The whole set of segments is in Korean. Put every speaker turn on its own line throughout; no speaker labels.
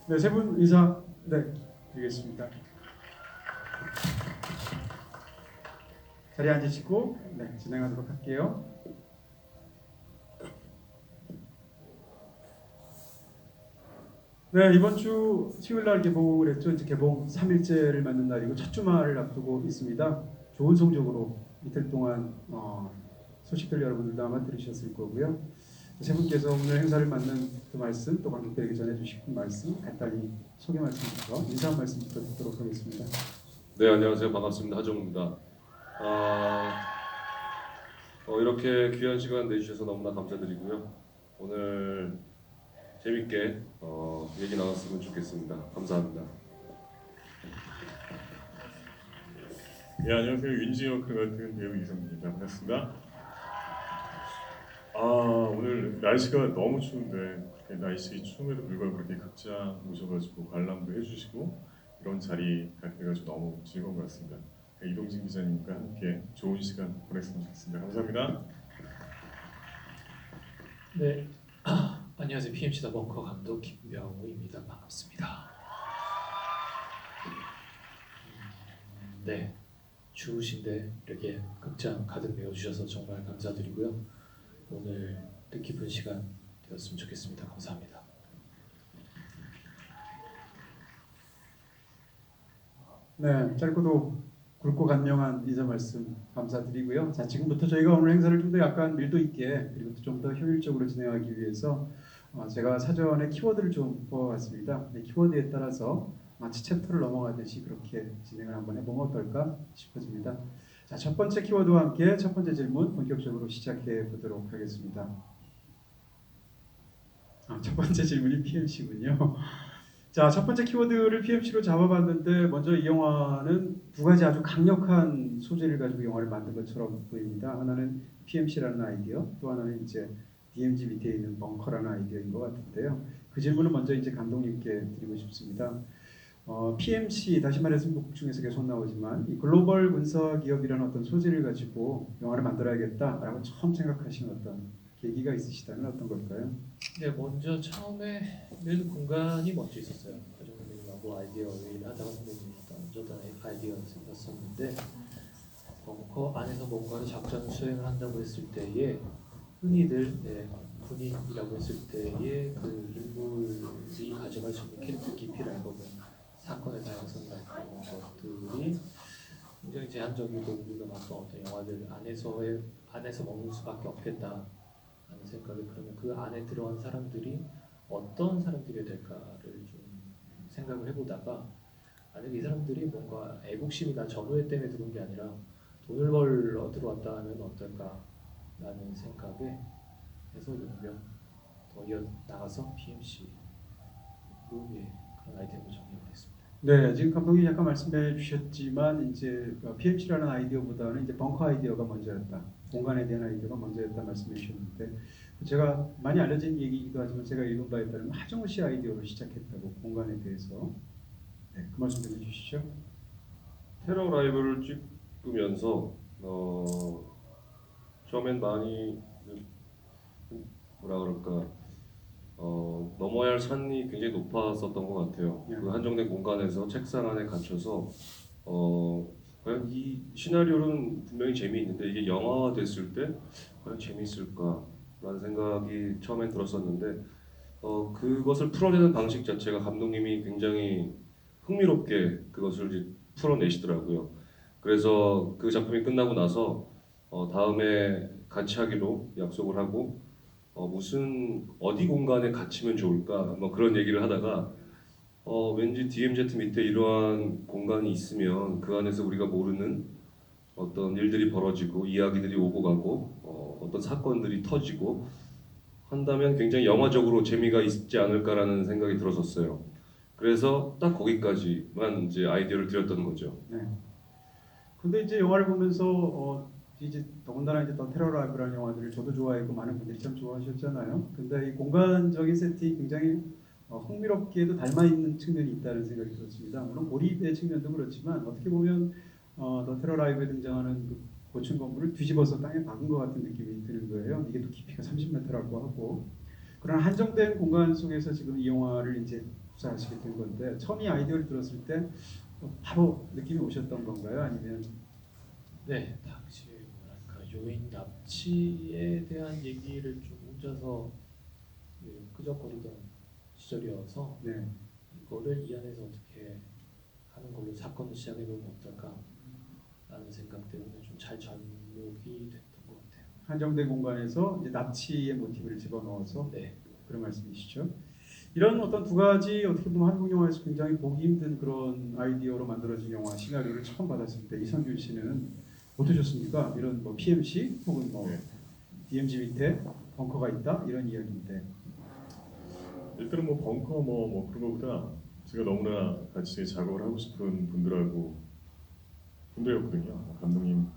네, 세 분 인사 드리겠습니다. 자리에 앉으시고 진행하도록 할게요. 네, 이번 주 수요일 날 개봉을 했죠. 이제 개봉 3일째를 맞는 날이고 첫 주말을 앞두고 있습니다. 좋은 성적으로 이틀 동안 소식들 여러분들도 아마 들으셨을 거고요. 세 분께서 오늘 행사를 맡는 그 말씀, 또 관객들에게 전해주실 말씀 간단히 소개 말씀부터 인사 말씀부터 듣도록 하겠습니다.
네, 안녕하세요. 반갑습니다. 하정우입니다. 이렇게 귀한 시간 내주셔서 너무나 감사드리고요. 오늘 재밌게 얘기 나눴으면 좋겠습니다. 감사합니다.
네, 안녕하세요. 윈지 역을 맡은 배우 이성입니다. 반갑습니다. 오늘 날씨가 너무 추운데 날씨 추움에도 불구하고 그렇게 극장 오셔가지고 관람도 해주시고 이런 자리 갖게 돼가지고 너무 즐거운 것 같습니다. 이동진 기자님과 함께 좋은 시간 보냈으면 좋겠습니다. 감사합니다.
네, 안녕하세요. PMC 더 벙커 감독 김병우입니다. 반갑습니다. 네, 추우신데 이렇게 극장 가득 메워주셔서 정말 감사드리고요. 오늘 뜻깊은 시간 되었으면 좋겠습니다. 감사합니다.
네, 짧고도 굵고 간명한 인사 말씀 감사드리고요. 자, 지금부터 저희가 오늘 행사를 좀 더 약간 밀도 있게 그리고 좀 더 효율적으로 진행하기 위해서 제가 사전에 키워드를 좀 뽑아봤습니다. 키워드에 따라서 마치 챕터를 넘어가듯이 그렇게 진행을 한번 해보면 어떨까 싶어집니다. 자, 첫 번째 키워드와 함께 첫 번째 질문 본격적으로 시작해 보도록 하겠습니다. 첫 번째 질문이 PMC군요. 자, 첫 번째 키워드를 PMC로 잡아봤는데 먼저 이 영화는 두 가지 아주 강력한 소재를 가지고 영화를 만든 것처럼 보입니다. 하나는 PMC라는 아이디어, 또 하나는 이제 DMZ 밑에 있는 벙커라는 아이디어인 것 같은데요. 그 질문을 먼저 이제 감독님께 드리고 싶습니다. PMC, 다시 말해서 북 중에서 계속 나오지만 이 글로벌 군사 기업이라는 어떤 소재를 가지고 영화를 만들어야겠다라고 처음 생각하신 어떤 계기가 있으시다면 어떤 걸까요?
네, 먼저 처음에는 공간이 먼저 있었어요. 가정 선생님하고 아이디어 회의를 하다가 선생님이 던졌던 아이디어였었는데 벙커 안에서 뭔가를 작전 수행을 한다고 했을 때에 흔히들 군인이라고 했을 때에 그 인물이 가져갈 수 있는 캐릭터 깊이랄 거고 사건의 다양성이랄 것들이 굉장히 제한적이고 우리가 봤던 어떤 영화들 안에서 머물 수밖에 없겠다 하는 생각이. 그러면 그 안에 들어간 사람들이 어떤 사람들이 될까를 좀 생각을 해보다가 만약에 이 사람들이 뭔가 애국심이나 전우애 때문에 들어온 게 아니라 돈을 벌러 들어왔다 하면 어떨까라는 생각에 해서 연변 더 이어나가서 PMC로 그런 아이템을 정리를 했습니다.
네, 지금 감독이 잠깐 말씀해 주셨지만 이제 PMC라는 아이디어보다는 이제 벙커 아이디어가 먼저였다. 공간에 대한 아이디어가 먼저였다 말씀해 주셨는데 제가 많이 알려진 얘기이기도 하지만 제가 읽은 바에 따르면 하정우 씨 아이디어로 시작했다고 공간에 대해서 그 말씀 좀 해주시죠.
테러 라이브를 찍으면서 처음엔 많이 뭐라 그럴까 넘어야 할 산이 굉장히 높았었던 것 같아요. 그 한정된 공간에서 책상 안에 갇혀서 과연 이 시나리오는 분명히 재미있는데 이게 영화화 됐을 때 과연 재미있을까라는 생각이 처음엔 들었었는데 그것을 풀어내는 방식 자체가 감독님이 굉장히 흥미롭게 그것을 이제 풀어내시더라고요. 그래서 그 작품이 끝나고 나서 다음에 같이 하기로 약속을 하고 무슨 어디 공간에 갇히면 좋을까 뭐 그런 얘기를 하다가 왠지 DMZ 밑에 이러한 공간이 있으면 그 안에서 우리가 모르는 어떤 일들이 벌어지고 이야기들이 오고 가고 어떤 사건들이 터지고 한다면 굉장히 영화적으로 재미가 있지 않을까라는 생각이 들었었어요. 그래서 딱 거기까지만 이제 아이디어를 드렸던 거죠.
네. 근데 이제 영화를 보면서 이제 더군다나 이제 더 테러 라이브라는 영화들을 저도 좋아했고 많은 분들이 참 좋아하셨잖아요. 근데 이 공간적인 세팅이 굉장히 흥미롭게도 닮아 있는 측면이 있다는 생각이 들었습니다. 물론 몰입의 측면도 그렇지만 어떻게 보면 더 테러 라이브에 등장하는 그 고층 건물을 뒤집어서 땅에 박은 것 같은 느낌이 드는 거예요. 이게 또 깊이가 30m라고 하고 그런 한정된 공간 속에서 지금 이 영화를 이제 구상하시게 된 건데 처음 이 아이디어를 들었을 때 바로 느낌이 오셨던 건가요? 아니면
네, 당시 뭐랄까 요인 납치에 대한 얘기를 좀 혼자서 끄적거리던 시절이어서
네.
이거를 이 안에서 어떻게 하는 걸로 사건을 시작해보면 어떨까라는 생각 때문에 좀 잘 접목이 됐던 것 같아요.
한정된 공간에서 이제 납치의 모티브를 집어넣어서
네,
그런 말씀이시죠? 이런 어떤 두 가지 어떻게 보면 한국 영화에서 굉장히 보기 힘든 그런 아이디어로 만들어진 영화 시나리오를 처음 받았을 때 이성균 씨는 어떠셨습니까? 이런 뭐 PMC 혹은 뭐
네.
DMZ 밑에 벙커가 있다 이런 이야기인데
일단은 뭐 벙커 뭐 그런 거보다 제가 너무나 같이 작업을 하고 싶은 분들이었거든요. 감독님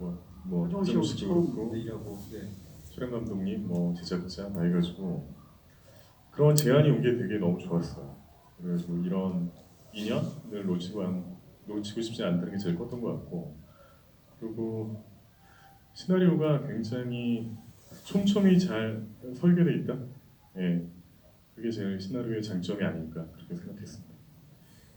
뭐
하정우 씨하고
하정우 씨도
처음
그렇고
일하고 네.
촬영 감독님 뭐 제작자 다 해가지고 그런 제안이 온 게 되게 너무 좋았어요. 그래가지고 이런 인연을 놓치고 싶지 않다는 게 제일 컸던 것 같고 그리고 시나리오가 굉장히 촘촘히 잘 설계돼 있다. 예, 그게 제일 시나리오의 장점이 아닐까 그렇게 생각했습니다.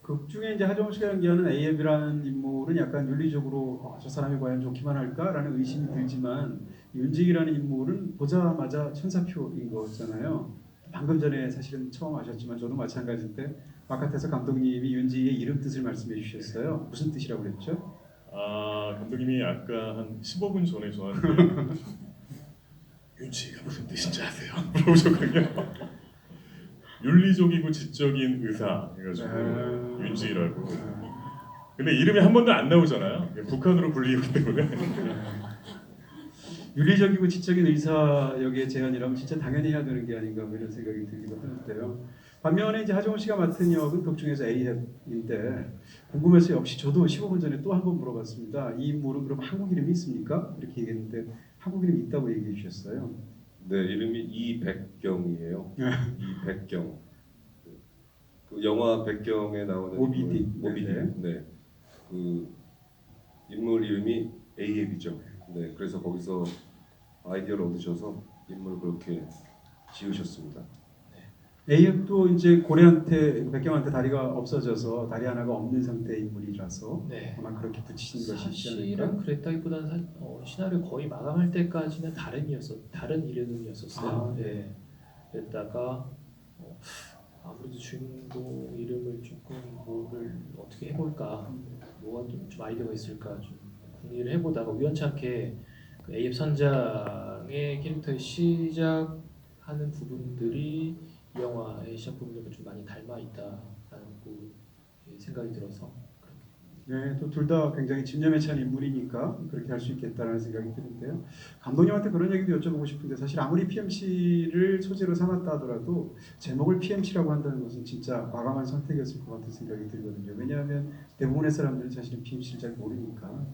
극 중에 이제 하정우 씨가 연기하는 AF이라는 인물은 약간 윤리적으로 저 사람이 과연 좋기만 할까라는 의심이 들지만 윤직이라는 인물은 보자마자 천사표인 거잖아요. 방금 전에 사실은 처음 아셨지만 저도 마찬가지인데 바깥에서 감독님이 윤직의 이름 뜻을 말씀해 주셨어요. 무슨 뜻이라고 그랬죠?
아 감독님이 아까 한 15분 전에 저한테 윤지가 무슨 뜻인지 아세요? 물어보셨거든요. 윤리적이고 지적인 의사 해가지고 윤지라고. 근데 이름이 한 번도 안 나오잖아요. 북한으로 불리기 때문에.
윤리적이고 지적인 의사 역의 제안이라면 진짜 당연히 해야 되는 게 아닌가 뭐 이런 생각이 들기도 하는데요. 반면에 이제 하정우 씨가 맡은 역은 극 중에서 A협인데 궁금해서 역시 저도 15분 전에 또 한 번 물어봤습니다. 이 인물은 그럼 한국 이름이 있습니까? 이렇게 얘기했는데 한국 이름이 있다고 얘기해 주셨어요.
네, 이름이 이백경이에요. 이백경. 그 영화 백경에 나오는
모비딕.
인물, 모비딕. 네. 그 인물 이름이 에이앱이죠. 네, 그래서 거기서 아이디어를 얻으셔서 인물을 그렇게 지으셨습니다.
A협도 이제 고래한테 백경한테 다리가 없어져서 다리 하나가 없는 상태의 인물이라서
네.
아마 그렇게 붙이신 것이지
사실은
않을까?
그랬다기보다는 시나리오 거의 마감할 때까지는 다른 이름이었었어요.
아,
네. 그랬다가 아무래도 주인공 이름을 조금 뭐를 어떻게 해볼까, 뭐가 좀 아이디어가 있을까 좀 궁리를 해보다가 우연찮게 그 AF 선장의 캐릭터의 시작하는 부분들이 이 영화의 시작 부분들과 좀 많이 닮아 있다라는 생각이 들어서
네, 또 둘 다 굉장히 집념에 찬 인물이니까 그렇게 할 수 있겠다라는 생각이 드는데요. 감독님한테 그런 얘기도 여쭤보고 싶은데 사실 아무리 PMC를 소재로 삼았다 하더라도 제목을 PMC라고 한다는 것은 진짜 과감한 선택이었을 것 같은 생각이 들거든요. 왜냐하면 대부분의 사람들은 사실은 PMC를 잘 모르니까.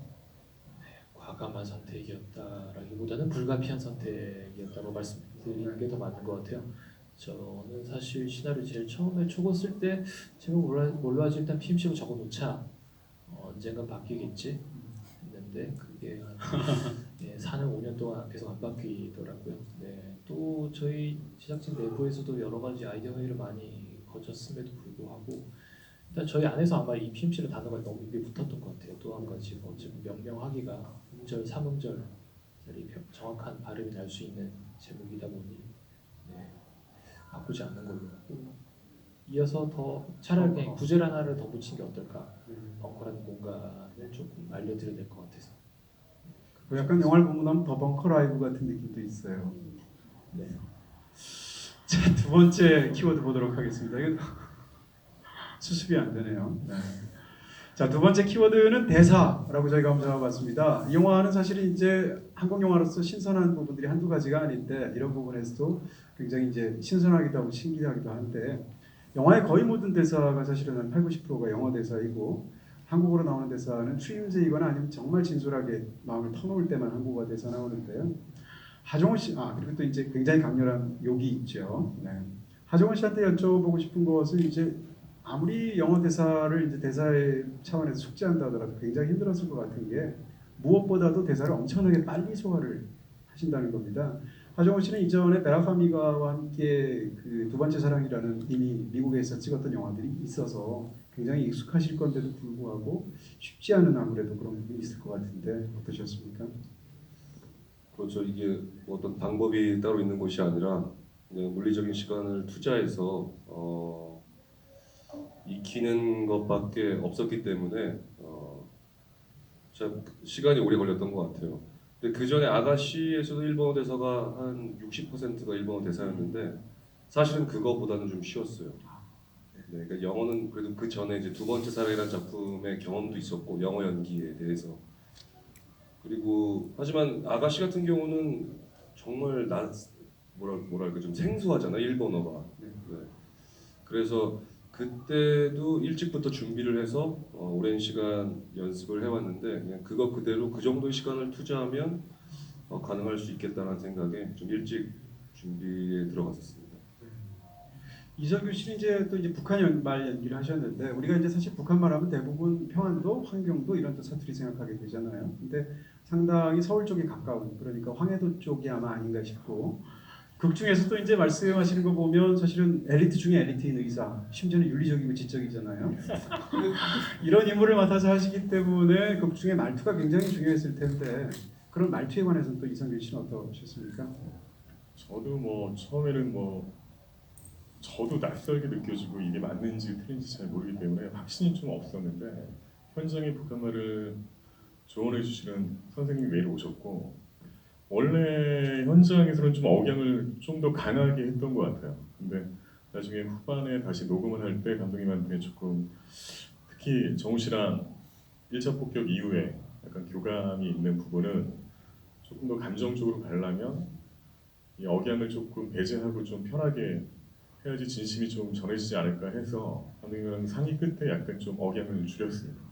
과감한 선택이었다라기보다는 불가피한 선택이었다고 말씀드리는 게 더 맞는 것 같아요. 저는 사실 시나리오 제일 처음에 초고 쓸 때 제목 뭘로 하지 일단 PMC로 적어놓자, 언젠가 바뀌겠지 했는데 그게 사는 5년 동안 계속 안 바뀌더라고요. 네, 또 저희 제작진 내부에서도 여러 가지 아이디어 회의를 많이 거쳤음에도 불구하고 일단 저희 안에서 아마 이 PMC라는 단어가 너무 입에 붙었던 것 같아요. 또 한 가지 어쨌든 명명하기가 음절, 삼음절 정확한 발음이 날 수 있는 제목이다 보니 바꾸지 않는 걸로 하고 이어서 더 차라리 그냥 구절 하나를 더 붙인 게 어떨까, 벙커라는 공간을 조금 알려드려야 될 것 같아서.
뭐 약간 영화를 보고 나면 더 벙커 라이브 같은 느낌도 있어요.
네.
자, 두 번째 키워드 보도록 하겠습니다. 이건 수습이 안 되네요. 네. 자, 두 번째 키워드는 대사라고 저희가 한번 잡아봤습니다. 이 영화는 사실 이제 한국 영화로서 신선한 부분들이 한두 가지가 아닌데 이런 부분에서도 굉장히 이제 신선하기도 하고 신기하기도 한데 영화의 거의 모든 대사가 사실은 한 8, 90%가 영어 대사이고 한국어로 나오는 대사는 추임새이거나 아니면 정말 진솔하게 마음을 터놓을 때만 한국어 대사 나오는데요. 하정우 씨, 그리고 또 이제 굉장히 강렬한 욕이 있죠. 네. 하정원 씨한테 여쭤보고 싶은 것은 이제 아무리 영어 대사를 이제 대사의 차원에서 숙지한다 하더라도 굉장히 힘들었을 것 같은 게 무엇보다도 대사를 엄청나게 빨리 소화를 하신다는 겁니다. 하정우 씨는 이전에 베라파미가와 함께 그 두 번째 사랑이라는 이미 미국에서 찍었던 영화들이 있어서 굉장히 익숙하실 건데도 불구하고 쉽지 않은 아무래도 그런 부분이 있을 것 같은데 어떠셨습니까?
그렇죠. 이게 뭐 어떤 방법이 따로 있는 것이 아니라 그냥 물리적인 시간을 투자해서 익히는 것밖에 없었기 때문에 참 시간이 오래 걸렸던 것 같아요. 근데 그 전에 아가씨에서도 일본어 대사가 한 60%가 일본어 대사였는데 사실은 그거보다는 좀 쉬웠어요. 네, 그러니까 영어는 그래도 그 전에 이제 두 번째 사랑이라는 작품의 경험도 있었고 영어 연기에 대해서 그리고 하지만 아가씨 같은 경우는 정말 뭐랄까 좀 생소하잖아 일본어가. 네. 그래서 그때도 일찍부터 준비를 해서 오랜 시간 연습을 해왔는데 그냥 그거 그대로 그 정도의 시간을 투자하면 가능할 수 있겠다는 생각에 좀 일찍 준비에 들어갔었습니다.
이성규 씨는 이제 북한 말 연기를 하셨는데 우리가 이제 사실 북한 말하면 대부분 평안도, 환경도 이런 또 사투리 생각하게 되잖아요. 근데 상당히 서울 쪽에 가까운 그러니까 황해도 쪽이 아마 아닌가 싶고 극 중에서도 이제 말씀하시는 거 보면 사실은 엘리트 중에 엘리트인 의사, 심지어는 윤리적이고 지적이잖아요. 이런 인물을 맡아서 하시기 때문에 극 중에 말투가 굉장히 중요했을 텐데 그런 말투에 관해서는 또 이성규 씨는 어떠셨습니까?
저도 뭐 처음에는 뭐 저도 낯설게 느껴지고 이게 맞는지 틀린지 잘 모르기 때문에 확신이 좀 없었는데 현장에 북한말을 조언해 주시는 선생님이 매일 오셨고 원래 현장에서는 좀 억양을 좀 더 강하게 했던 것 같아요. 근데 나중에 후반에 다시 녹음을 할 때 감독님한테 조금 특히 정우 씨랑 1차 폭격 이후에 약간 교감이 있는 부분은 조금 더 감정적으로 가려면 이 억양을 조금 배제하고 좀 편하게 해야지 진심이 좀 전해지지 않을까 해서 감독님이랑 상의 끝에 약간 좀 억양을 줄였습니다.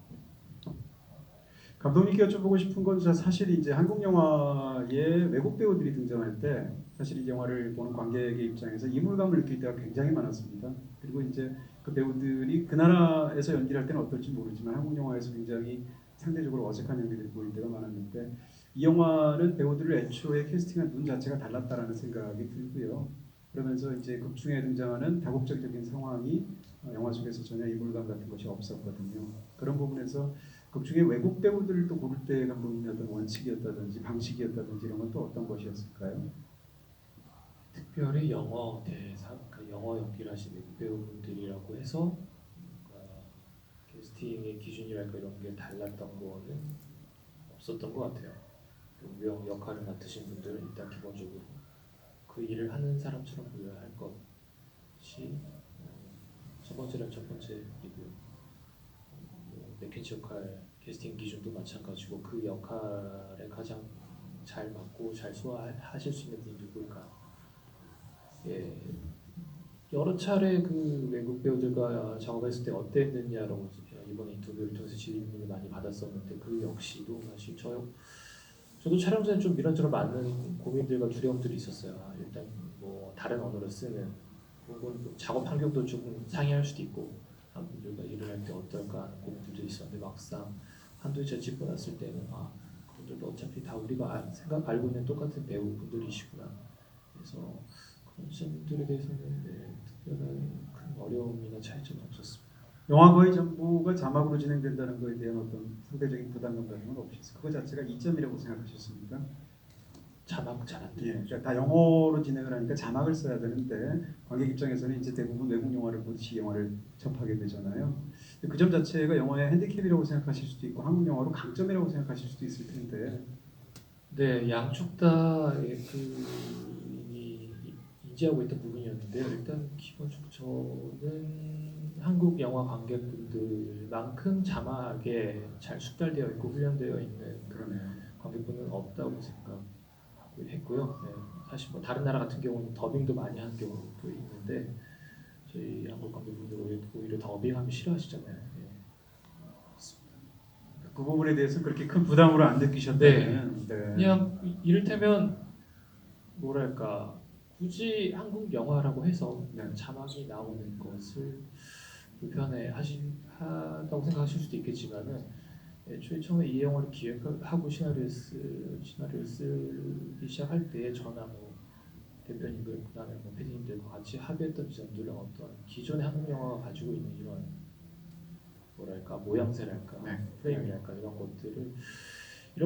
감독님께 여쭤보고 싶은 건 사실 이제 한국 영화에 외국 배우들이 등장할 때 사실 이 영화를 보는 관객의 입장에서 이물감을 느낄 때가 굉장히 많았습니다. 그리고 이제 그 배우들이 그 나라에서 연기를 할 때는 어떨지 모르지만 한국 영화에서 굉장히 상대적으로 어색한 연기들이 보일 때가 많았는데 이 영화는 배우들을 애초에 캐스팅한 눈 자체가 달랐다라는 생각이 들고요. 그러면서 이제 극 중에 등장하는 다국적인 상황이 영화 속에서 전혀 이물감 같은 것이 없었거든요. 그런 부분에서 극 중에 외국 배우들을 또 고를 때 감독님의 어떤 원칙이었다든지 방식이었다든지 이런 건 또 어떤 것이었을까요?
특별히 영어 대사, 그 영어 연기를 하신 외국 배우분들이라고 해서 뭔가 캐스팅의 기준이랄까 이런 게 달랐던 거는 없었던 것 같아요. 명 역할을 맡으신 분들은 일단 기본적으로 그 일을 하는 사람처럼 보여야 할 것이 첫 번째는 첫 번째이고요. 맥켄치 역할 캐스팅 기준도 마찬가지고 그 역할에 가장 잘 맞고 잘 소화하실 수 있는 분이 누구일까? 예, 여러 차례 그 외국 배우들과 작업했을 때 어땠느냐라고 이번에 인터뷰를 통해서 질문을 많이 받았었는데 그 역시도 사실 저도 촬영 전에 좀 이런저런 많은 고민들과 두려움들이 있었어요. 일단 뭐 다른 언어를 쓰는 혹은 뭐 작업 환경도 조금 상이할 수도 있고 한 분들과 일을 할 때 어떨까 하는 고민들도 있었는데 막상 한두 차 찍고 났을 때는 그분들도 어차피 다 우리가 알고 있는 똑같은 배우분들이시구나. 그래서 그런 점들에 대해서는 특별한 큰 어려움이나 차이점은 없었습니다.
영화 거의 전부가 자막으로 진행된다는 거에 대한 어떤 상대적인 부담감 같은 건 없으셨어요? 그거 자체가 이점이라고 생각하셨습니까?
자막 잘 안
예,
들려요.
그러니까 다 영어로 진행을 하니까 자막을 써야 되는데 관객 입장에서는 이제 대부분 외국 영화를 보듯이 영화를 접하게 되잖아요. 그 점 자체가 영화의 핸디캡이라고 생각하실 수도 있고 한국 영화로 강점이라고 생각하실 수도 있을 텐데.
네, 양쪽 다 이미 인지하고 있던 부분이었는데요. 일단 기본적으로 저는 한국 영화 관객분들만큼 자막에 잘 숙달되어 있고 훈련되어 있는
그러네요.
관객분은 없다고 생각했고요. 네, 사실 뭐 다른 나라 같은 경우는 더빙도 많이 하는 경우도 있는데 저희 한국 관객분들 오히려 더빙하면 싫어하시잖아요. 네.
그 부분에 대해서 그렇게 큰 부담으로 안 느끼셨다면 네.
그냥 이를테면 뭐랄까 굳이 한국 영화라고 해서
네.
자막이 나오는 것을 불편해하다고 생각하실 수도 있겠지만은 애초에 처음에 이 영화를 기획하고 시나리오를 쓰기 시작할 때 저나 뭐 대표님들 그다음에 뭐 PD님들과 같이 합의했던 지점들은 어떤 기존의 한국 영화가 가지고 있는 이런 뭐랄까 모양새랄까
네.
프레임이랄까 이런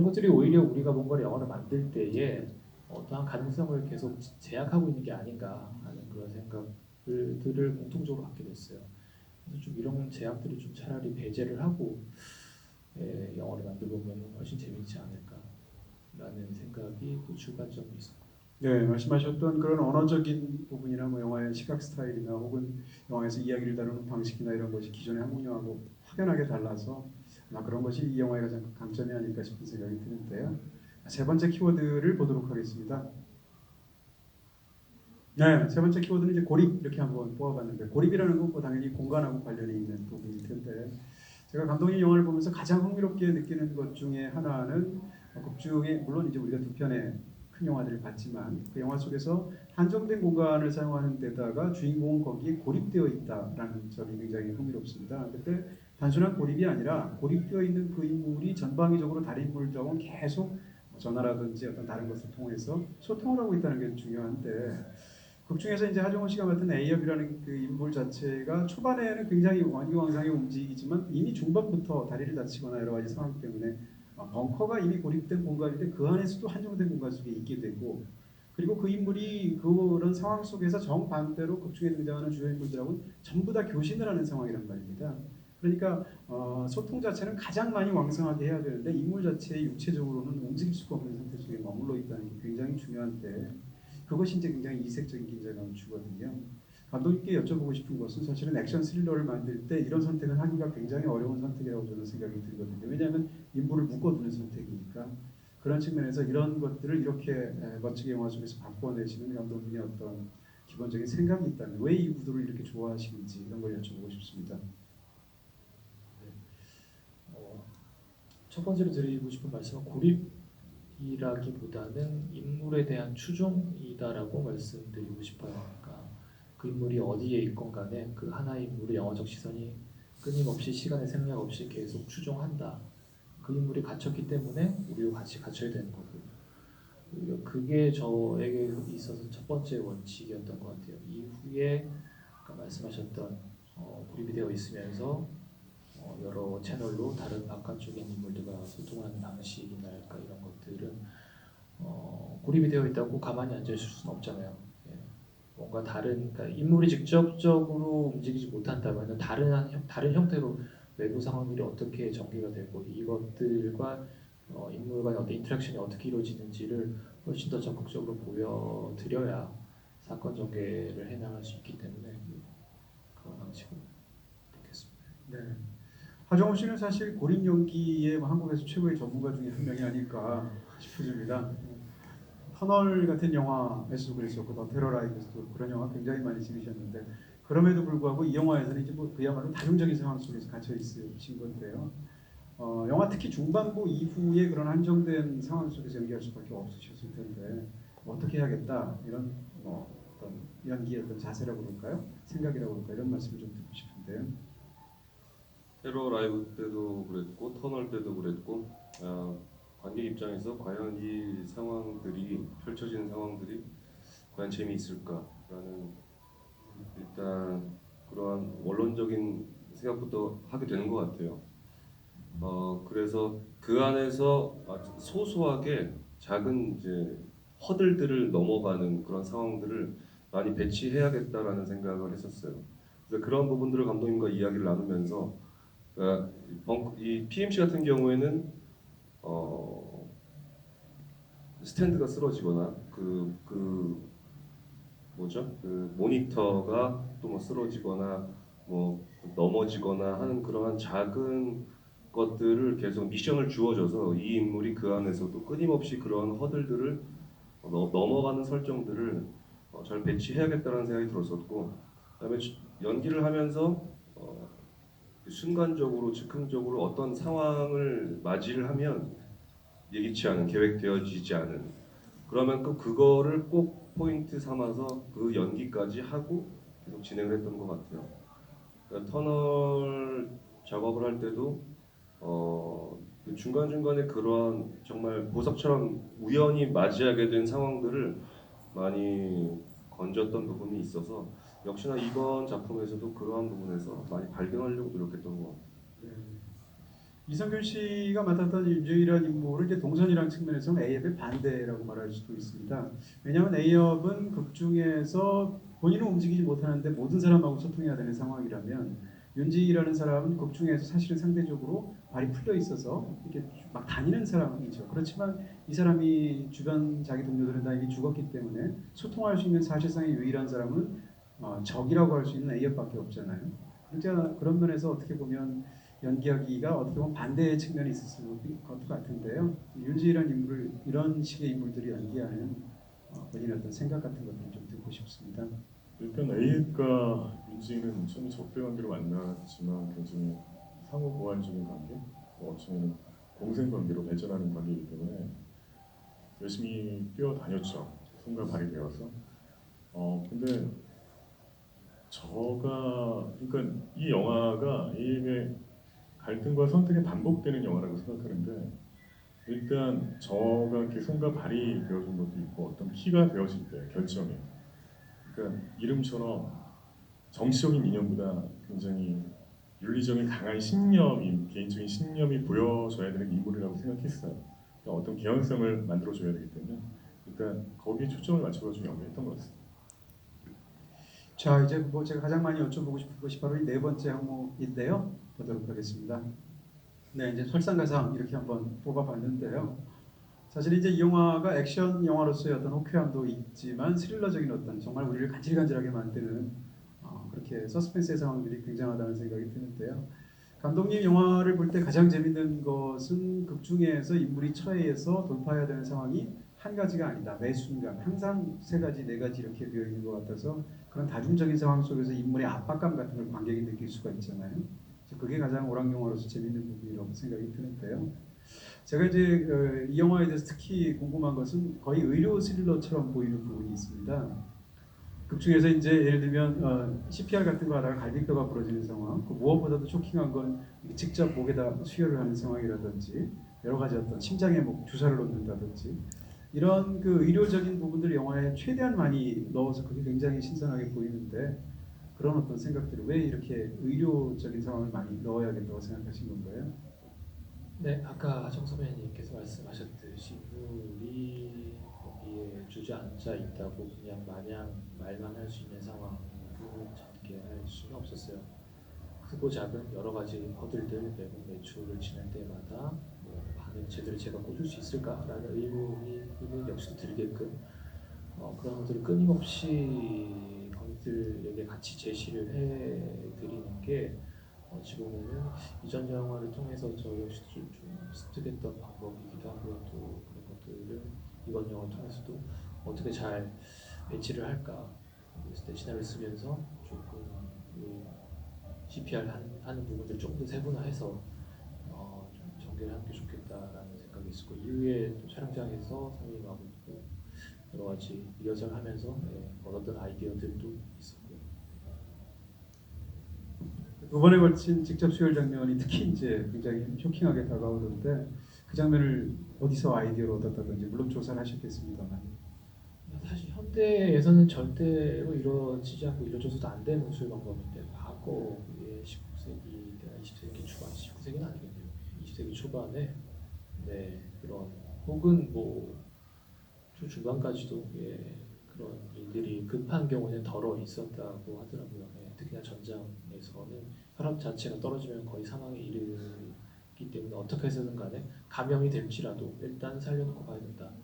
것들이 오히려 우리가 뭔가를 영화를 만들 때에 어떠한 가능성을 계속 제약하고 있는 게 아닌가 하는 그런 생각들을 공통적으로 갖게 됐어요. 그래서 좀 이런 제약들을 좀 차라리 배제를 하고 영화를 만들고 보면 훨씬 재밌지 않을까라는 생각이 또 주관점이 있었고.
네, 말씀하셨던 그런 언어적인 부분이나 뭐 영화의 시각 스타일이나 혹은 영화에서 이야기를 다루는 방식이나 이런 것이 기존의 한국 영화하고 확연하게 달라서 아마 그런 것이 이 영화의 가장 큰 강점이 아닐까 싶은 생각이 드는데요. 세 번째 키워드를 보도록 하겠습니다. 네, 세 번째 키워드는 이제 고립 이렇게 한번 뽑아봤는데 고립이라는 건 뭐 당연히 공간하고 관련이 있는 부분일 텐데 제가 감독님 영화를 보면서 가장 흥미롭게 느끼는 것 중에 하나는 극 중에 물론 이제 우리가 두 편의 큰 영화들을 봤지만 그 영화 속에서 한정된 공간을 사용하는 데다가 주인공은 거기에 고립되어 있다라는 점이 굉장히 흥미롭습니다. 그때 단순한 고립이 아니라 고립되어 있는 그 인물이 전방위적으로 다른 인물들하고 계속 전화라든지 어떤 다른 것을 통해서 소통을 하고 있다는 게 중요한데 극 중에서 이제 하정우 씨가 맡은 A업이라는 그 인물 자체가 초반에는 굉장히 완기왕상하게 움직이지만 이미 중반부터 다리를 다치거나 여러 가지 상황 때문에 벙커가 이미 고립된 공간인데 그 안에서도 한정된 공간 속에 있게 되고 그리고 그 인물이 그런 상황 속에서 정반대로 극 중에 등장하는 주요 인물들하고는 전부 다 교신을 하는 상황이란 말입니다. 그러니까 소통 자체는 가장 많이 왕성하게 해야 되는데 인물 자체의 육체적으로는 움직일 수가 없는 상태 속에 머물러 있다는 게 굉장히 중요한데 그것이 이제 굉장히 이색적인 긴장감을 주거든요. 감독님께 여쭤보고 싶은 것은 사실은 액션 스릴러를 만들 때 이런 선택을 하기가 굉장히 어려운 선택이라고 저는 생각이 들거든요. 왜냐하면 인물을 묶어두는 선택이니까 그런 측면에서 이런 것들을 이렇게 멋지게 영화 속에서 바꿔내시는 감독님의 어떤 기본적인 생각이 있다면 왜 이 구도를 이렇게 좋아하시는지 이런 걸 여쭤보고 싶습니다.
첫 번째로 드리고 싶은 말씀은 고립이라기보다는 인물에 대한 추종이다라고 말씀드리고 싶어요. 그러니까 그 인물이 어디에 있건 간에 그 하나의 인물의 영화적 시선이 끊임없이 시간의 생략 없이 계속 추종한다. 그 인물이 갇혔기 때문에 우리도 같이 갇혀야 되는 거고. 그게 저에게 있어서 첫 번째 원칙이었던 것 같아요. 이후에 아까 말씀하셨던 고립이 되어 있으면서 여러 채널로 다른 바깥쪽인 인물들과 소통하는 방식이나 이런 것들은 고립이 되어 있다고 가만히 앉아 있을 수는 없잖아요. 예. 뭔가 그러니까 인물이 직접적으로 움직이지 못한다면 다른 형태로 외부 상황들이 어떻게 전개가 되고 이것들과 인물 간의 어떤 인터랙션이 어떻게 이루어지는지를 훨씬 더 적극적으로 보여드려야 사건 전개를 해나갈 수 있기 때문에 그런 방식으로 보겠습니다.
네. 하정우 씨는 사실 고립 연기의 한국에서 최고의 전문가 중에 한 명이 아닐까 싶어집니다. 터널 같은 영화에서도 그랬었고 더 테러라이브에서도 그런 영화 굉장히 많이 찍으셨는데 그럼에도 불구하고 이 영화에서는 이제 뭐 그야말로 다중적인 상황 속에서 갇혀 있으신 건데요. 영화 특히 중반부 이후에 그런 한정된 상황 속에서 연기할 수밖에 없으셨을 텐데 어떻게 해야겠다 이런 어떤 연기의 어떤 자세라고 그럴까요? 생각이라고 그럴까요? 이런 말씀을 좀 듣고 싶은데요.
테러 라이브 때도 그랬고 터널 때도 그랬고 관객 입장에서 과연 이 상황들이 펼쳐지는 상황들이 과연 재미있을까라는 일단 그러한 원론적인 생각부터 하게 되는 것 같아요. 그래서 그 안에서 아주 소소하게 작은 이제 허들들을 넘어가는 그런 상황들을 많이 배치해야겠다라는 생각을 했었어요. 그래서 그런 부분들을 감독님과 이야기를 나누면서 이 PMC 같은 경우에는 스탠드가 쓰러지거나 그 모니터가 또 뭐 쓰러지거나 뭐 넘어지거나 하는 그러한 작은 것들을 계속 미션을 주어줘서 이 인물이 그 안에서도 끊임없이 그런 허들들을 넘어가는 설정들을 잘 배치해야겠다는 생각이 들었었고 그다음에 연기를 하면서 순간적으로 즉흥적으로 어떤 상황을 맞이를 하면 예기치 않은 계획되어지지 않은 그러면 그거를 꼭 포인트 삼아서 그 연기까지 하고 계속 진행을 했던 것 같아요. 그러니까 터널 작업을 할 때도 그 중간중간에 그러한 정말 보석처럼 우연히 맞이하게 된 상황들을 많이 건졌던 부분이 있어서 역시나 이번 작품에서도 그러한 부분에서 많이 발견하려고 노력했던 것 같아요.
네. 이성균 씨가 맡았던 윤주일이라는 인물을 이제 동선이라는 측면에서는 A협의 반대라고 말할 수도 있습니다. 왜냐하면 A협은 극 중에서 본인은 움직이지 못하는데 모든 사람하고 소통해야 되는 상황이라면 윤지희라는 사람은 극 중에서 사실은 상대적으로 발이 풀려 있어서 이렇게 막 다니는 사람이죠. 그렇지만 이 사람이 주변 자기 동료들은 다 이미 죽었기 때문에 소통할 수 있는 사실상의 유일한 사람은 적이라고 할 수 있는 A협밖에 없잖아요. 그러니까 그런 면에서 어떻게 보면 연기하기가 어떻게 보면 반대의 측면이 있을 것 같은데요. 윤지희라는 인물을 이런 식의 인물들이 연기하는 본인의 어떤 생각 같은 것들을 좀 듣고 싶습니다.
일단 A과 윤지는 처음에 적대 관계로 만났지만 굉장히 상호 보완적인 관계, 어쩌면 공생 관계로 발전하는 관계이기 때문에 열심히 뛰어다녔죠. 손과 발이 되어서. 근데 그러니까 이 영화가 A의 갈등과 선택이 반복되는 영화라고 생각하는데 일단 저가 이렇게 손과 발이 되어준 것도 있고 어떤 키가 되어질 때 결정이 그러니까 이름처럼 정치적인 이념보다 굉장히 윤리적인 강한 신념이 개인적인 신념이 보여져야 되는 인물이라고 생각했어요. 그러니까 어떤 개연성을 만들어줘야 되기 때문에 일단 거기에 초점을 맞춰가지고 연기했던 것 같습니다.
자, 이제 뭐 제가 가장 많이 여쭤보고 싶은 것이 바로 이 네 번째 항목인데요. 보도록 하겠습니다. 네, 이제 설상가상 이렇게 한번 뽑아봤는데요. 사실 이제 이 영화가 액션 영화로서의 어떤 호쾌함도 있지만 스릴러적인 어떤 정말 우리를 간질간질하게 만드는 그렇게 서스펜스의 상황들이 굉장하다는 생각이 드는데요. 감독님 영화를 볼 때 가장 재밌는 것은 극 중에서 인물이 처해서 돌파해야 되는 상황이 한 가지가 아니다. 매 순간 항상 세 가지, 네 가지 이렇게 되어 있는 것 같아서 그런 다중적인 상황 속에서 인물의 압박감 같은 걸 관객이 느낄 수가 있잖아요. 그게 가장 오락 영화로서 재밌는 부분이라고 생각이 드는데요. 제가 이제 이 영화에 대해서 특히 궁금한 것은 거의 의료 스릴러처럼 보이는 부분이 있습니다. 극 중에서 이제 예를 들면 CPR 같은 거 하다가 갈비뼈가 부러지는 상황, 그 무엇보다도 쇼킹한 건 직접 목에다 수혈을 하는 상황이라든지 여러 가지 어떤 심장에 뭐 주사를 놓는다든지 이런 그 의료적인 부분들 영화에 최대한 많이 넣어서 그게 굉장히 신선하게 보이는데 그런 어떤 생각들을 왜 이렇게 의료적인 상황을 많이 넣어야겠다고 생각하신 건가요?
네, 아까 정 선배님께서 말씀하셨듯이 인물이 거기에 주저앉아 있다고 그냥 마냥 말만 할 수 있는 상황으로 전개할 수는 없었어요. 크고 작은 여러 가지 허들들 매번 매출을 지날 때마다 반응 제대로 제가 꽂을 수 있을까라는 의문 역시 들게끔 그런 것들을 끊임없이 관객들에게 같이 제시를 해드리는 게 어찌 보면은 이전 영화를 통해서 저 역시 좀 습득했던 방법이기도 하고요. 또 그런 것들을 이번 영화를 통해서도 어떻게 잘 매치를 할까 그랬을 때 시나리오 쓰면서 조금 그 CPR 하는 부분들 조금 더 세분화해서 좀 전개를 하는 게 좋겠다라는 생각이 있었고 이후에 또 촬영장에서 선생님하고 또 여러 가지 리허설하면서 얻었던 아이디어들도 있었고요.
두 번에 걸친 직접 수혈 장면이 특히 이제 굉장히 쇼킹하게 다가오던데 그 장면을 어디서 아이디어를 얻었다든지 물론 조사를 하셨겠습니다만
사실 현대에서는 절대로 이루어지지 않고 이루어져서도 안 되는 수술 방법인데 과거에 19세기나 20세기 초반, 19세기는 아니겠네요. 20세기 초반에 그런 혹은 뭐 중반까지도 그런 일들이 급한 경우는 덜어 있었다고 하더라고요. 특히나 전장에서는 혈압 자체가 떨어지면 거의 사망에 이르기 때문에 어떻게 해서든 간에 감염이 될지라도 일단 살려놓고 봐야 된다는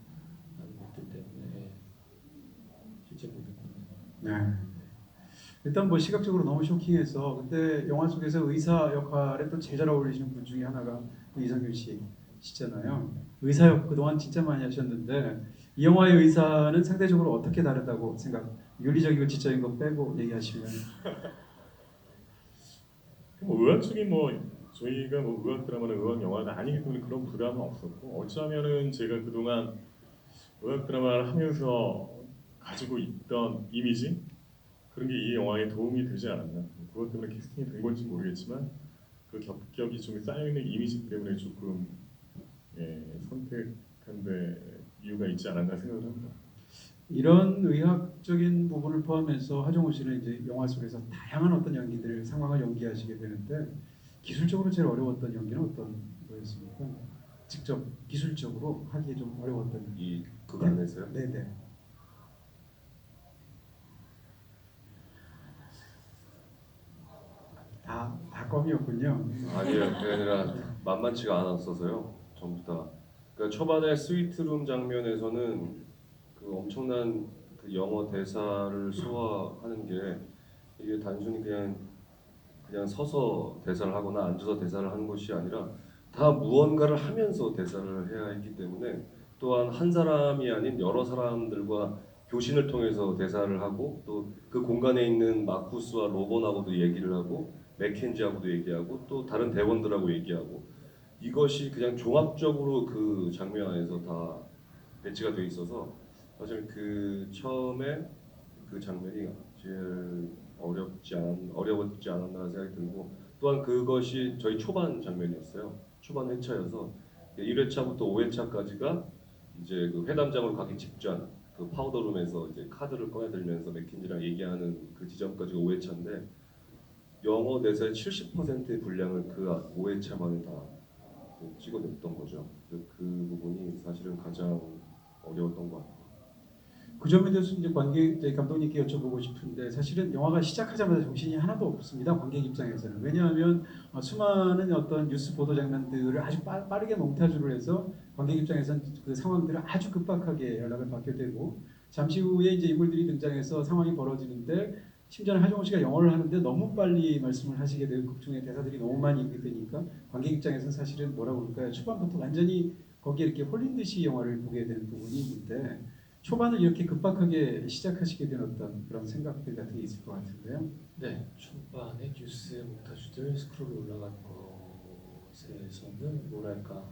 것들 때문에 실제 보겠군요.
네. 일단 뭐 시각적으로 너무 쇼킹해서 근데 영화 속에서 의사 역할에 또 제일 잘 어울리시는 분 중에 하나가 이성균 씨시잖아요. 의사 역 그동안 진짜 많이 하셨는데 이 영화의 의사는 상대적으로 어떻게 다르다고 생각? 윤리적이고 지적인 거 빼고 얘기하시면
뭐 의학적인 저희가 의학 드라마나 의학 영화가 아니기 때문에 그런 부담은 없었고 어쩌면은 제가 그동안 문학 드라마를 하면서 가지고 있던 이미지 그런 게 이 영화에 도움이 되지 않았나. 그것 때문에 캐스팅이 된 건지 모르겠지만 그 겹겹이 좀 쌓여 있는 이미지 때문에 조금 선택한데 이유가 있지 않았나 생각을 합니다.
이런 의학적인 부분을 포함해서 하정우 씨는 이제 영화 속에서 다양한 어떤 연기들 상황을 연기하시게 되는데 기술적으로 제일 어려웠던 연기는 어떤 거였습니까? 직접 기술적으로 하기에 좀 어려웠던.
이극 안에서요?
네네. 다 껌이었군요.
아니요, 그게 아니라 만만치가 않았어서요. 전부 다. 그러니까 초반에 스위트룸 장면에서는 그 엄청난 그 영어 대사를 소화하는 게 이게 단순히 그냥 서서 대사를 하거나 앉아서 대사를 하는 것이 아니라 다 무언가를 하면서 대사를 해야 했기 때문에 또한 한 사람이 아닌 여러 사람들과 교신을 통해서 대사를 하고 또 그 공간에 있는 마쿠스와 로본하고도 얘기를 하고 맥켄지하고도 얘기하고 또 다른 대원들하고 얘기하고 이것이 그냥 종합적으로 그 장면 안에서 다 배치가 돼 있어서 사실 그 처음에 그 장면이 제일 어려웠지 않았나 생각이 들고 또한 그것이 저희 초반 장면이었어요. 초반 회차여서 1회차부터 5회차까지가 이제 그 회담장으로 가기 직전 그 파우더룸에서 이제 카드를 꺼내들면서 맥킨지랑 얘기하는 그 지점까지가 5회차인데 영어 대사의 70%의 분량을 그 5회차 만에 다 찍어냈던 거죠. 그 부분이 사실은 가장 어려웠던 것 같아요.
그 점에 대해서 이제 이제 감독님께 여쭤보고 싶은데 사실은 영화가 시작하자마자 정신이 하나도 없습니다. 관객 입장에서는. 왜냐하면 수많은 어떤 뉴스 보도 장면들을 아주 빠르게 몽타주를 해서 관객 입장에서는 그 상황들을 아주 급박하게 연락을 받게 되고 잠시 후에 이제 인물들이 등장해서 상황이 벌어지는데 심지어는 하정우 씨가 영어를 하는데 너무 빨리 말씀을 하시게 되고 극 중에 대사들이 너무 많이 있게 되니까 관객 입장에서는 사실은 뭐라고 그럴까요? 초반부터 완전히 거기에 이렇게 홀린 듯이 영화를 보게 되는 부분이 있는데 초반을 이렇게 급박하게 시작하시게 된 어떤 그런 생각들 같은 게 있을 것 같은데요.
네, 초반에 뉴스 몽타주들 스크롤 올라가는 것에서는 뭐랄까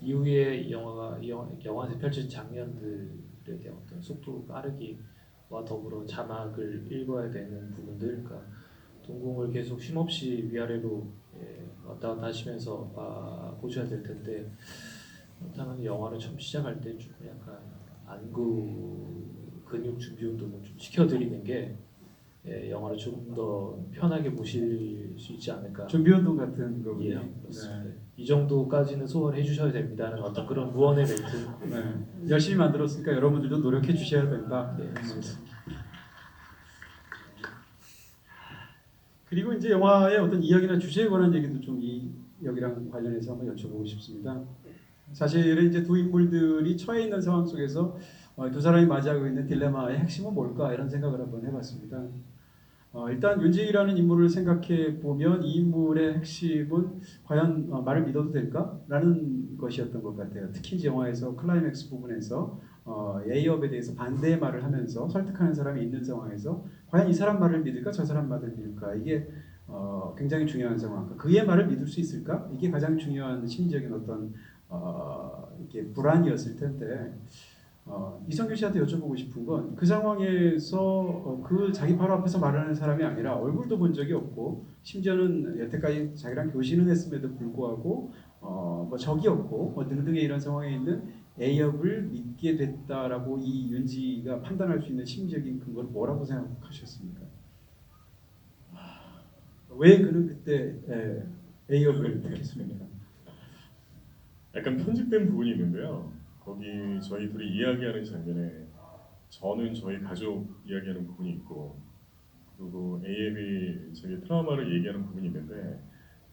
이후에 영화에서 펼쳐진 장면들에 대한 어떤 속도 빠르기와 더불어 자막을 읽어야 되는 부분들, 그러니까 동공을 계속 쉼없이 위아래로 왔다 갔다 하시면서 보셔야 될 텐데 그렇다면 영화를 처음 시작할 때 조금 약간 안구 근육 준비 운동을 좀 시켜드리는 게 영화를 조금 더 편하게 보실 수 있지 않을까.
준비 운동 같은 거군요.
예, 그렇습니다. 네. 이 정도까지는 소화해 주셔야 됩니다는 어떤 그런 무언의 멘트.
네. 열심히 만들었으니까 여러분들도 노력해 주셔야 된다.
네, 맞습니다.
그리고 이제 영화의 어떤 이야기나 주제에 관한 얘기도 좀 이 여기랑 관련해서 한번 여쭤보고 싶습니다. 사실은 이제 두 인물들이 처해 있는 상황 속에서 두 사람이 맞이하고 있는 딜레마의 핵심은 뭘까 이런 생각을 한번 해봤습니다. 일단 윤지희라는 인물을 생각해 보면 이 인물의 핵심은 과연 말을 믿어도 될까라는 것이었던 것 같아요. 특히 이제 영화에서 클라이맥스 부분에서 A업에 대해서 반대의 말을 하면서 설득하는 사람이 있는 상황에서 과연 이 사람 말을 믿을까 저 사람 말을 믿을까 이게 굉장히 중요한 상황. 그의 말을 믿을 수 있을까 이게 가장 중요한 심리적인 어떤 이렇게 불안이었을 텐데. 이성규 씨한테 여쭤보고 싶은 건 그 상황에서 그 자기 바로 앞에서 말하는 사람이 아니라 얼굴도 본 적이 없고 심지어는 여태까지 자기랑 교신은 했음에도 불구하고 뭐 적이 없고 뭐 등등의 이런 상황에 있는 A역을 믿게 됐다라고 이 윤지가 판단할 수 있는 심리적인 근거는 뭐라고 생각하셨습니까? 왜 그는 그때 A역을 택했습니까?
약간 편집된 부분이 있는데요. 거기 저희 둘이 이야기하는 장면에 저는 저희 가족 이야기하는 부분이 있고 그리고 A앱이 자기 트라우마를 얘기하는 부분이 있는데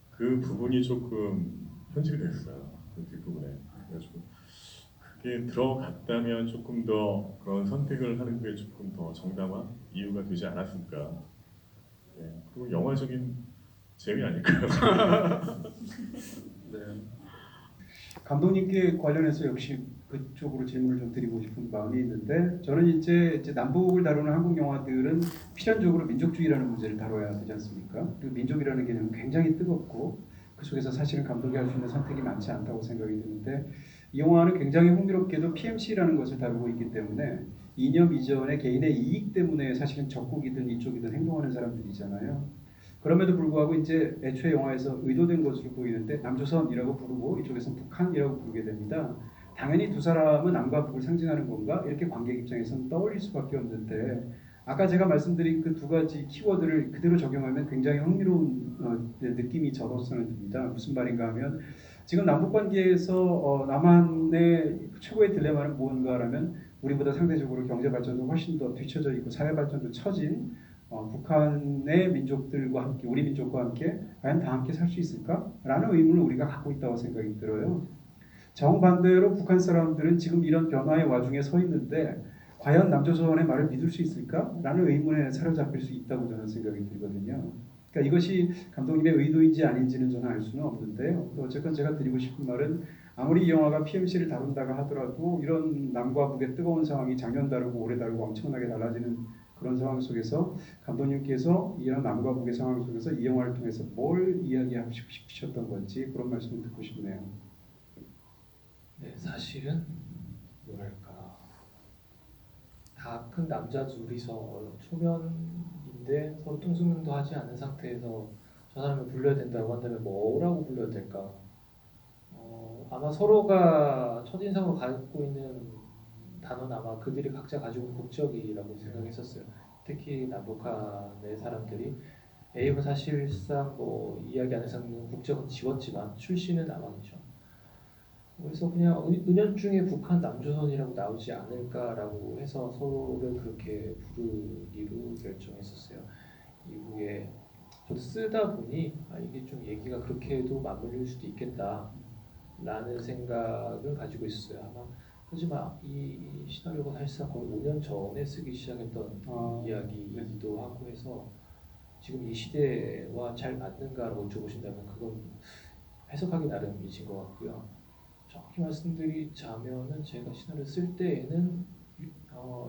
그 부분이 조금 편집이 됐어요. 그 뒷부분에. 그래가지고 그게 들어갔다면 조금 더 그런 선택을 하는 게 조금 더 정당한 이유가 되지 않았을까. 네. 그리고 영화적인 재미 아닐까요?
네. 감독님께 관련해서 역시 그쪽으로 질문을 좀 드리고 싶은 마음이 있는데 저는 이제 남북을 다루는 한국 영화들은 필연적으로 민족주의라는 문제를 다뤄야 되지 않습니까? 그리고 민족이라는 개념은 굉장히 뜨겁고 그 속에서 사실은 감독이 할 수 있는 선택이 많지 않다고 생각이 드는데 이 영화는 굉장히 흥미롭게도 PMC라는 것을 다루고 있기 때문에 이념 이전의 개인의 이익 때문에 사실은 적국이든 이쪽이든 행동하는 사람들이잖아요. 그럼에도 불구하고 이제 애초에 영화에서 의도된 것으로 보이는데 남조선이라고 부르고 이쪽에서는 북한이라고 부르게 됩니다. 당연히 두 사람은 남과 북을 상징하는 건가? 이렇게 관객 입장에서는 떠올릴 수밖에 없는데 아까 제가 말씀드린 그 두 가지 키워드를 그대로 적용하면 굉장히 흥미로운 느낌이 저로서는 듭니다. 무슨 말인가 하면 지금 남북 관계에서 남한의 최고의 딜레마는 무언가라면 우리보다 상대적으로 경제 발전도 훨씬 더 뒤처져 있고 사회 발전도 처진 북한의 민족들과 함께 우리 민족과 함께 과연 다 함께 살 수 있을까라는 의문을 우리가 갖고 있다고 생각이 들어요. 정반대로 북한 사람들은 지금 이런 변화의 와중에 서 있는데 과연 남조선의 말을 믿을 수 있을까라는 의문에 사로잡힐 수 있다고 저는 생각이 들거든요. 그러니까 이것이 감독님의 의도인지 아닌지는 저는 알 수는 없는데요. 어쨌건 제가 드리고 싶은 말은 아무리 이 영화가 PMC를 다룬다고 하더라도 이런 남과 북의 뜨거운 상황이 작년 다르고 올해 다르고 엄청나게 달라지는 그런 상황 속에서 감독님께서 이런 남과 북의 상황 속에서 이 영화를 통해서 뭘 이야기하고 싶으셨던 건지 그런 말씀을 듣고 싶네요.
네, 사실은 뭐랄까 다 큰 남자 둘이서 초면인데 서로 통성명도 하지 않은 상태에서 저 사람을 불러야 된다고 한다면 뭐라고 불러야 될까? 아마 서로가 첫인상으로 갖고 있는 단어는 아마 그들이 각자 가지고 있는 국적이라고 생각했었어요. 특히 남북한의 사람들이 A는 사실상 뭐 이야기 안에서 국적은 지웠지만 출신은 남한이죠. 그래서 그냥 은연중에 북한 남조선이라고 나오지 않을까라고 해서 서로를 그렇게 부르기로 결정했었어요. 이후에 저도 쓰다 보니 이게 좀 얘기가 그렇게도 맞물릴 수도 있겠다라는 생각을 가지고 있었어요. 아마 하지만 이 시나리오가 사실상 거의 5년 전에 쓰기 시작했던 이야기이기도 하고 해서 지금 이 시대와 잘 맞는가라고 여쭤보신다면 그건 해석하기 나름이신 것 같고요. 정확히 말씀드리자면은 제가 시나리오 쓸 때에는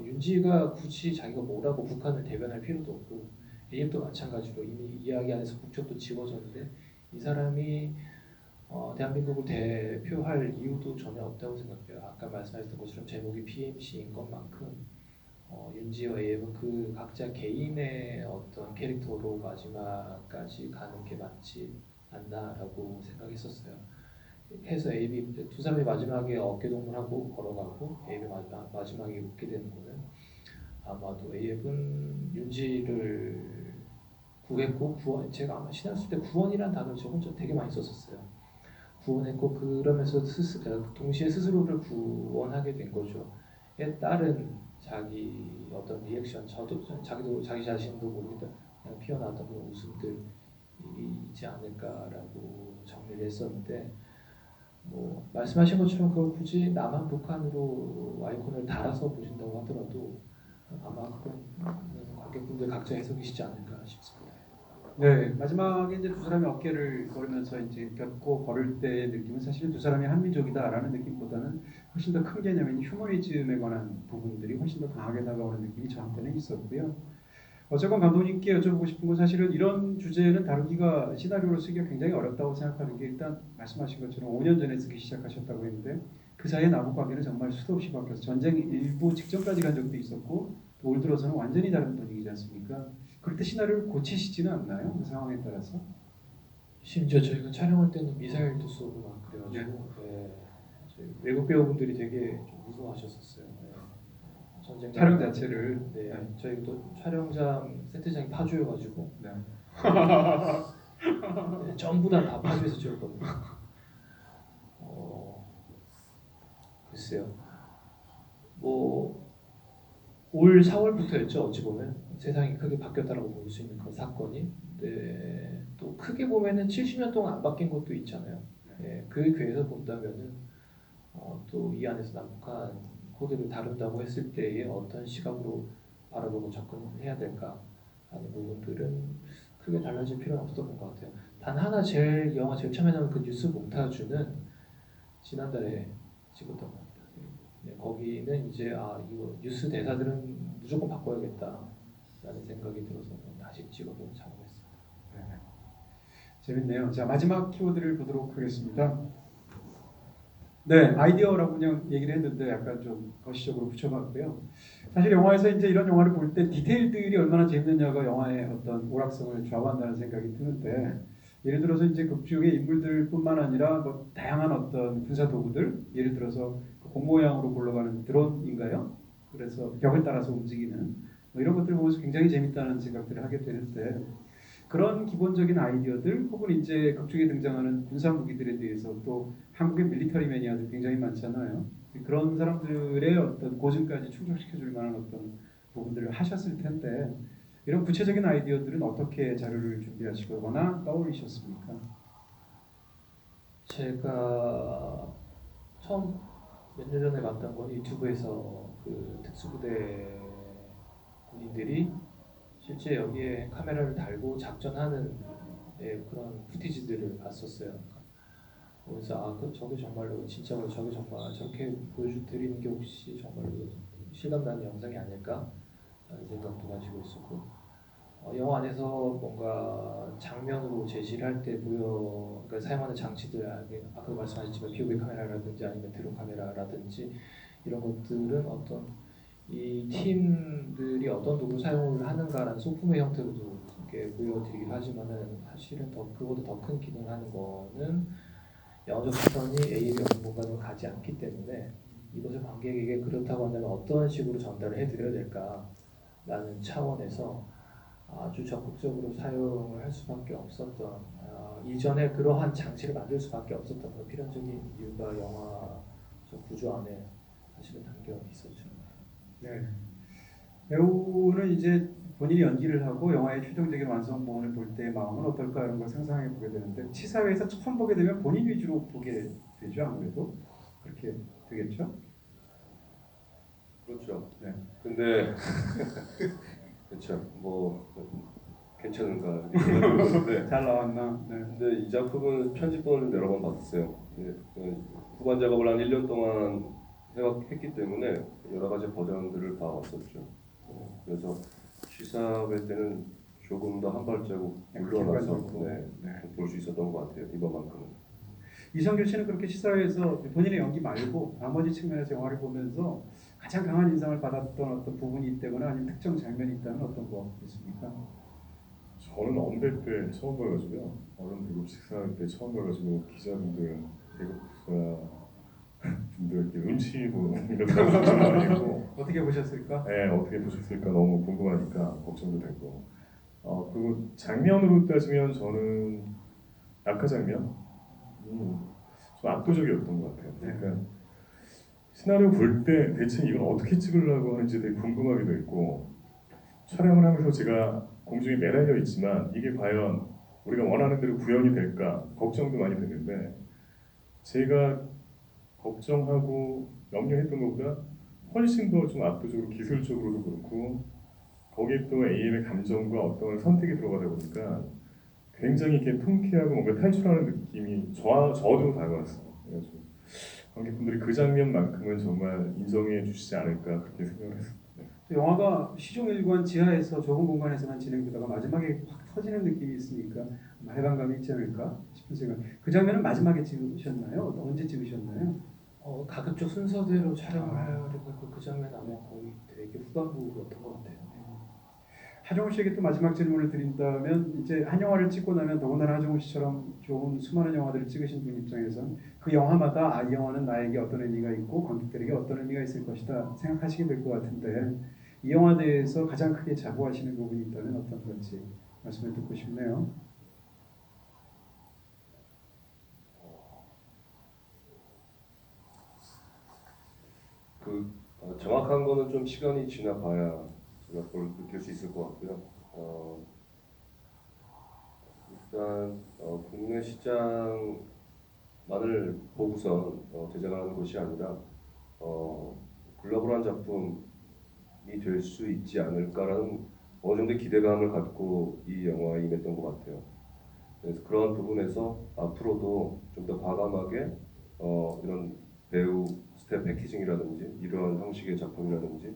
윤지가 굳이 자기가 뭐라고 북한을 대변할 필요도 없고 AF도 마찬가지로 이미 이야기 안에서 국적도 지워졌는데 이 사람이 대한민국을 대표할 이유도 전혀 없다고 생각해요. 아까 말씀하셨던 것처럼 제목이 PMC인 것만큼 윤지와 AF은 그 각자 개인의 어떤 캐릭터로 마지막까지 가는 게 맞지 않나라고 생각했었어요. 해서 AB 두 사람이 마지막에 어깨동무하고 걸어가고 AB 마지막에 웃게 되는 거는 아마도 AF는 윤지를 구했고 구원 제가 아마 신학 쓸 때 구원이라는 단어를 저 혼자 되게 많이 썼었어요. 구원했고 그러면서 동시에 스스로를 구원하게 된 거죠. 에 따른 자기 어떤 리액션 자기도 자기 자신도 모르겠다 그냥 피어나던 그런 웃음들이지 않을까라고 정리를 했었는데. 뭐 말씀하신 것처럼 그걸 굳이 남한 북한으로 아이콘을 달아서 보신다고 하더라도 아마 그건 관객분들 각자 해석이시지 않을까 싶습니다.
네, 마지막에 이제 두 사람이 어깨를 걸으면서 이제 겹고 걸을 때의 느낌은 사실은 두 사람이 한 민족이다라는 느낌보다는 훨씬 더 큰 개념인 휴머니즘에 관한 부분들이 훨씬 더 강하게 다가오는 느낌이 저한테는 있었고요. 어쨌건 감독님께 여쭤보고 싶은 건 사실은 이런 주제는 다루기가 시나리오로 쓰기가 굉장히 어렵다고 생각하는 게 일단 말씀하신 것처럼 5년 전에 쓰기 시작하셨다고 했는데 그 사이에 남북 관계는 정말 수도 없이 바뀌어서 전쟁 일부 직전까지 간 적도 있었고 또 올 들어서는 완전히 다른 분위기지 않습니까? 그럴 때 시나리오를 고치시지는 않나요? 그 상황에 따라서?
심지어 저희가 촬영할 때는 미사일도 쏘고 막 그래가지고 저희 외국 배우분들이 되게 좀 무서워하셨었어요. 전쟁
촬영 자체를
네, 저희 또 촬영장 세트장이 파주여가지고
네.
네, 전부 다 파주에서 찍었거든요. 글쎄요. 뭐 올 4월부터였죠. 어찌 보면 세상이 크게 바뀌었다라고 볼 수 있는 그런 사건이. 네, 또 크게 보면은 70년 동안 안 바뀐 것도 있잖아요. 네, 그 궤에서 본다면은 또 이 안에서 남북한 코드를 다룬다고 했을 때에 어떤 시각으로 바라보고 접근해야 될까 하는 부분들은 크게 달라질 필요는 없었던 것 같아요. 단 하나 영화 제일 처음에 나온 그 뉴스 몽타주는 지난달에 찍었던 것 같아요. 네, 거기는 이제 이거 뉴스 대사들은 무조건 바꿔야겠다라는 생각이 들어서 다시 찍어보고 작업했습니다.
네. 재밌네요. 자, 마지막 키워드를 보도록 하겠습니다. 네, 아이디어라고 그냥 얘기를 했는데 약간 좀 거시적으로 붙여봤고요. 사실 영화에서 이제 이런 영화를 볼 때 디테일들이 얼마나 재밌느냐가 영화의 어떤 오락성을 좌우한다는 생각이 드는데 예를 들어서 이제 극 중의 인물들뿐만 아니라 뭐 다양한 어떤 군사 도구들, 예를 들어서 공 모양으로 굴러가는 드론인가요? 그래서 벽을 따라서 움직이는 뭐 이런 것들을 보면서 굉장히 재밌다는 생각들을 하게 되는데 그런 기본적인 아이디어들 혹은 이제 극중에 등장하는 군사 무기들에 대해서 또 한국의 밀리터리 매니아들 굉장히 많잖아요. 그런 사람들의 어떤 고증까지 충족시켜줄 만한 어떤 부분들을 하셨을 텐데 이런 구체적인 아이디어들은 어떻게 자료를 준비하시거나 떠올리셨습니까?
제가 처음 몇 년 전에 봤던 건 유튜브에서 그 특수부대 군인들이 실제 여기에 카메라를 달고 작전하는 그런 푸티지들을 봤었어요. 그래서 저게 정말로 진짜로 저게 정말 저렇게 보여드리는 게 혹시 정말로 실감나는 영상이 아닐까 라는 생각도 가지고 있었고 영화 안에서 뭔가 장면으로 제시를 할 때 그러니까 사용하는 장치들 아까 말씀하셨지만 POV 카메라라든지 아니면 드론 카메라라든지 이런 것들은 어떤 이 팀들이 어떤 도구 사용을 하는가라는 소품의 형태로도 이렇게 보여드리긴 하지만은 사실은 그보다 더 큰 기능을 하는 거는 영화적 시선이 A의 어느 공간으로 가지 않기 때문에 이것을 관객에게 그렇다고 한다면 어떤 식으로 전달을 해드려야 될까라는 차원에서 아주 적극적으로 사용을 할 수밖에 없었던 이전에 그러한 장치를 만들 수밖에 없었던 그런 필연적인 이유가 영화 구조 안에 사실은 담겨 있었죠.
네. 배우는 이제 본인이 연기를 하고 영화의 최종적인 완성본을 볼 때의 마음은 어떨까 이런 걸 상상해 보게 되는데 치사회에서 처음 보게 되면 본인 위주로 보게 되죠. 아무래도 그렇게 되겠죠.
그렇죠.
네.
근데 그렇죠. 뭐 괜찮은가 이렇게
잘 나왔나? 네.
근데 이 작품은 편집본을 여러 번 봤어요. 후반 작업을 한 1년 동안 했기 때문에 여러 가지 버전들을 봐왔었죠. 그래서 시사회 때는 조금 더 한 발자국 물러나서 볼 수 있었던 것 같아요. 이번만큼은.
이성균 씨는 그렇게 시사회에서 본인의 연기 말고 나머지 측면에서 영화를 보면서 가장 강한 인상을 받았던 어떤 부분이 있다거나 아니면 특정 장면이 있다면 어떤 거 있습니까?
저는 언배 때 처음 봐가지고요. 어른 배급 식사할 때 처음 봐가지고 기자분들, 배급사 분들 이렇게 눈치 보는 이런 사람들 많이 있고
어떻게 보셨을까?
네, 어떻게 보셨을까 너무 궁금하니까 걱정도 되고 그리고 장면으로 따지면 저는 낙하 장면 좀 압도적이었던 것 같아요. 그러니까 시나리오 볼 때 대체 이건 어떻게 찍으려고 하는지 되게 궁금하기도 했고 촬영을 하면서 제가 공중에 매달려 있지만 이게 과연 우리가 원하는 대로 구현이 될까 걱정도 많이 됐는데 제가 걱정하고 염려했던 것보다 훨씬 더 좀 압도적으로 기술적으로도 그렇고 거기에 또 AM의 감정과 어떤 선택이 들어가다 보니까 굉장히 이렇게 통쾌하고 뭔가 탈출하는 느낌이 저도 다가왔어요. 그래가지고 관객분들이 그 장면만큼은 정말 인정해 주시지 않을까 그렇게 생각을 했습니다.
또 영화가 시종일관 지하에서 좁은 공간에서만 진행되다가 마지막에 확 터지는 느낌이 있으니까 해방감이 있지 않을까 싶은 생각. 그 장면은 마지막에 찍으셨나요? 언제 찍으셨나요?
가급적 순서대로 촬영을 하려고 했고 그 장면 아마 거의 되게 후반부였던 것 같아요.
하정우 씨에게 또 마지막 질문을 드린다면 이제 한 영화를 찍고 나면 더군다나 하정우 씨처럼 좋은 수많은 영화들을 찍으신 분 입장에선 그 영화마다 이 영화는 나에게 어떤 의미가 있고 관객들에게 어떤 의미가 있을 것이다 생각하시게 될 것 같은데 이 영화에 대해서 가장 크게 자부하시는 부분이 있다면 어떤 건지 말씀을 듣고 싶네요.
정확한 거는 좀 시간이 지나봐야 제가 그걸 느낄 수 있을 것 같고요. 일단 국내 시장만을 보고선 제작을 하는 것이 아니라 글로벌한 작품이 될 수 있지 않을까라는 어느 정도의 기대감을 갖고 이 영화에 임했던 것 같아요. 그래서 그런 부분에서 앞으로도 좀 더 과감하게 이런 배우 스텝 패키징이라든지 이러한 형식의 작품이라든지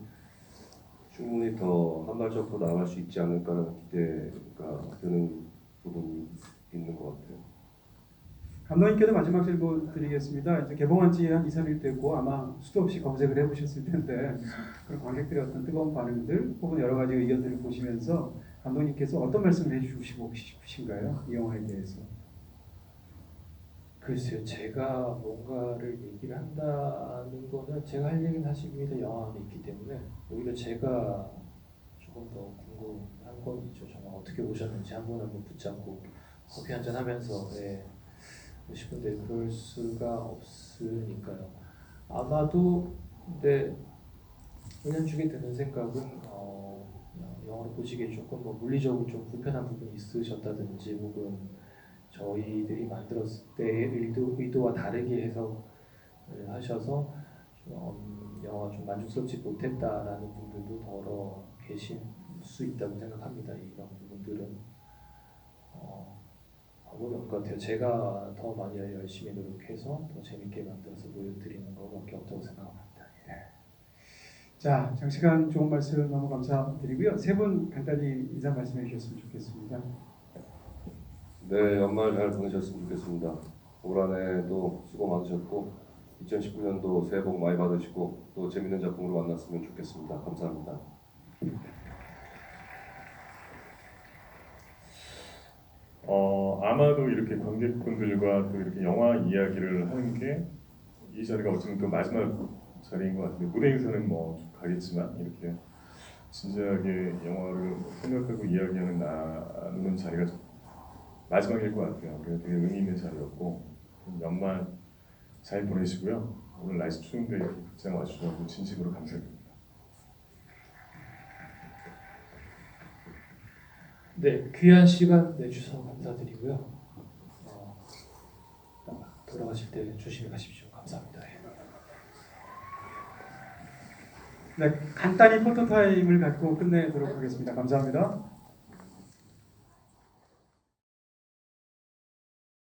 충분히 더 한 발짝 더 나아갈 수 있지 않을까라는 기대가 드는 부분이 있는 것 같아요.
감독님께도 마지막 질문 드리겠습니다. 이제 개봉한 지 한 2, 3일 됐고 아마 수도 없이 검색을 해보셨을 텐데 그런 관객들의 어떤 뜨거운 반응들 혹은 여러 가지 의견들을 보시면서 감독님께서 어떤 말씀을 해주시고 싶으신가요? 이 영화에 대해서.
글쎄요, 제가 뭔가를 얘기를 한다는 거는 제가 할 얘기는 사실입니다. 영화 안에 있기 때문에 오히려 제가 조금 더 궁금한 건 있죠. 정말 어떻게 보셨는지 한 분 한 분 붙잡고 커피 한잔 하면서 싶은데 그럴 수가 없으니까요. 아마도 근데 은연중에 드는 생각은 영화를 보시기에 조금 뭐 물리적으로 좀 불편한 부분이 있으셨다든지 혹은 저희들이 만들었을 때의 의도와 다르게 해석을 하셔서 영화가 좀 만족스럽지 못했다라는 분들도 더러 계실 수 있다고 생각합니다. 이런 부분들은 어려운 것 같아요. 제가 더 많이 열심히 노력해서 더 재밌게 만들어서 보여드리는 것밖에 없다고 생각합니다.
자, 장시간 좋은 말씀 너무 감사드리고요. 세 분 간단히 인사 말씀해 주셨으면 좋겠습니다.
네, 연말 잘 보내셨으면 좋겠습니다. 올 한해도 수고 많으셨고 2019년도 새해 복 많이 받으시고 또 재밌는 작품으로 만났으면 좋겠습니다. 감사합니다.
아마도 이렇게 관객분들과 또 이렇게 영화 이야기를 하는 게 이 자리가 어쩌면 또 마지막 자리인 것 같은데 무대 인사는 뭐 가겠지만 이렇게 진지하게 영화를 생각하고 이야기하는 나누는 자리가 마지막일 것 같아요. 그래서 되게 의미 있는 자리였고 연말 잘 보내시고요. 오늘 날씨 추운데 이렇게 극장 와주셔서 진심으로 감사드립니다.
네, 귀한 시간 내주셔서 감사드리고요. 돌아가실 때 조심히 가십시오. 감사합니다.
네, 간단히 포토타임을 갖고 끝내도록 하겠습니다. 감사합니다.